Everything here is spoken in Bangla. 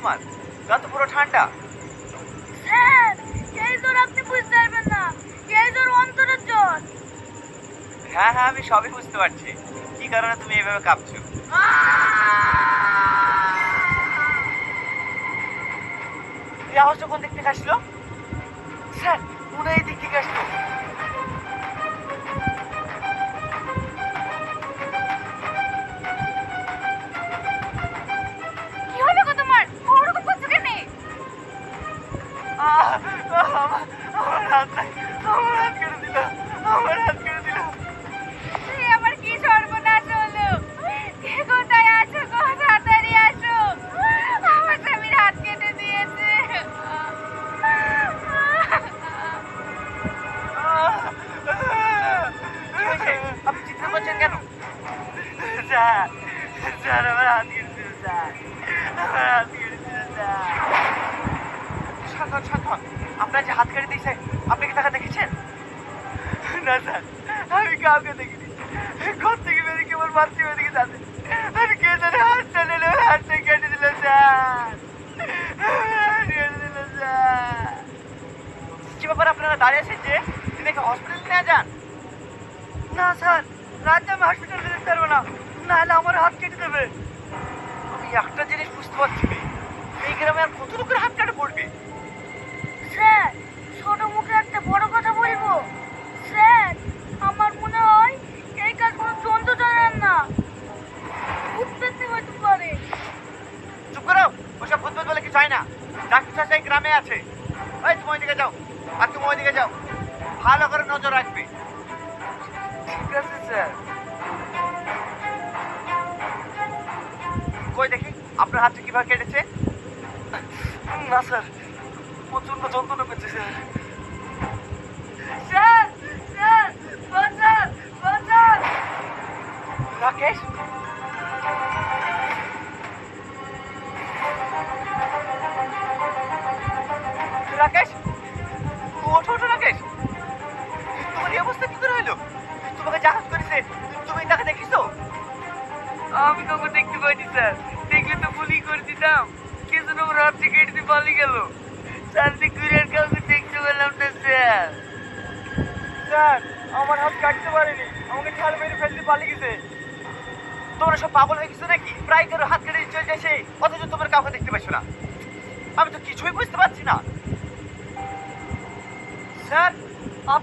তোমার? গা তো পুরো ঠান্ডা। স্যার, এই জ্বর আপনি বুঝতে পারবেন না। এই জ্বর অন্তরের জ্বর। হ্যাঁ হ্যাঁ, আমি সবই বুঝতে পারছি কি কারণে তুমি এভাবে কাঁপছো। এই আওয়াজটা কোন দিক থেকে আসলো? স্যার, মনে হয় এই দিক থেকে আসলো। কি হলো গো তোমার? ওরকম করছো কেন? আমার হাত নাই, আমার হাত কেটে দিল, আমার হাত কেটে দিল। এই আমার কি সর্বনাশ হলো? কে কোথায় আছো গো? তাড়াতাড়ি আসো। আমার স্বামীর হাত কেটে দিয়েছে। কি হয়েছে? আপনি চিৎকার করছেন কেন? স্যার, স্যার আমার হাত কেটে দিল, স্যার আমার হাত কেটে দিল, স্যার। শান্ত হন, শান্ত হন। আপনার যে হাত কেটে দিয়েছে, আপনি কি তাকে দেখেছেন? না স্যার, আমি কাউকে দেখিনি। ঘর থেকে বেরিয়ে কেবল বাথরুম এদিকে যাচ্ছে, আর কে জানে হাতটা নিলে হাতটা কেটে দিল, স্যার কেটে দিল, স্যার। কি ব্যাপার, আপনারা দাঁড়িয়ে আছেন যে? এনাকে হসপিটালে নিয়ে যান। না স্যার, রাতে আমি হসপিটালে যেতে পারবো না, নাহলে আমার হাত কেটে দেবে। আমি একটা জিনিস বুঝতে পারছি না, এই গ্রামে আর কত লোকের হাত কাটা পড়বে। স্যার, ছোট মুখে একটা বড় কথা বলবো। স্যার, আমার মনে হয় এই কাজ কোনো জন্তু জানেন না। ভূত পেতে হতে পারে। চুপ করো, ওসব ভূত বলে কিছু হয় না। ডাক্তার চাচা এই গ্রামে আছে। এই তুমি ওইদিকে যাও, আর তুমি ওইদিকে যাও, ভালো করে নজর রাখবে। ঠিক আছে স্যার। কই দেখি আপনার হাতটা কিভাবে কেটেছে? না স্যার, প্রচন্ড যন্ত্রণা করছে স্যার। স্যার, স্যার, বাঁচান, বাঁচান। রাকেশ, রাকেশ, ওঠো ওঠো রাকেশ। তোমার এই অবস্থা কি করে হলো? তোমাকে জাহাজ করেছে, তুমি তাকে দেখিছো? আমি তোকে দেখতে পাইনি স্যার। দেখলে তো গুলি করে দিতাম। কে যেন আমার হাত থেকে কেটে দিয়ে পালিয়ে গেল। চারদিক ঘুরে আর কাউকে দেখতে পেলাম না স্যার। স্যার, আমার হাত কাটতে পারেনি, আমাকে ছাল মেরে ফেলতে পালিয়ে গেছে। তোমরা সব পাগল হয়ে গেছো নাকি? প্রায় কারো হাত কেটে চলে যাচ্ছে, অথচ তোমরা কাউকে দেখতে পাচ্ছ না। আমি তো কিছুই বুঝতে পারছি না। স্যার,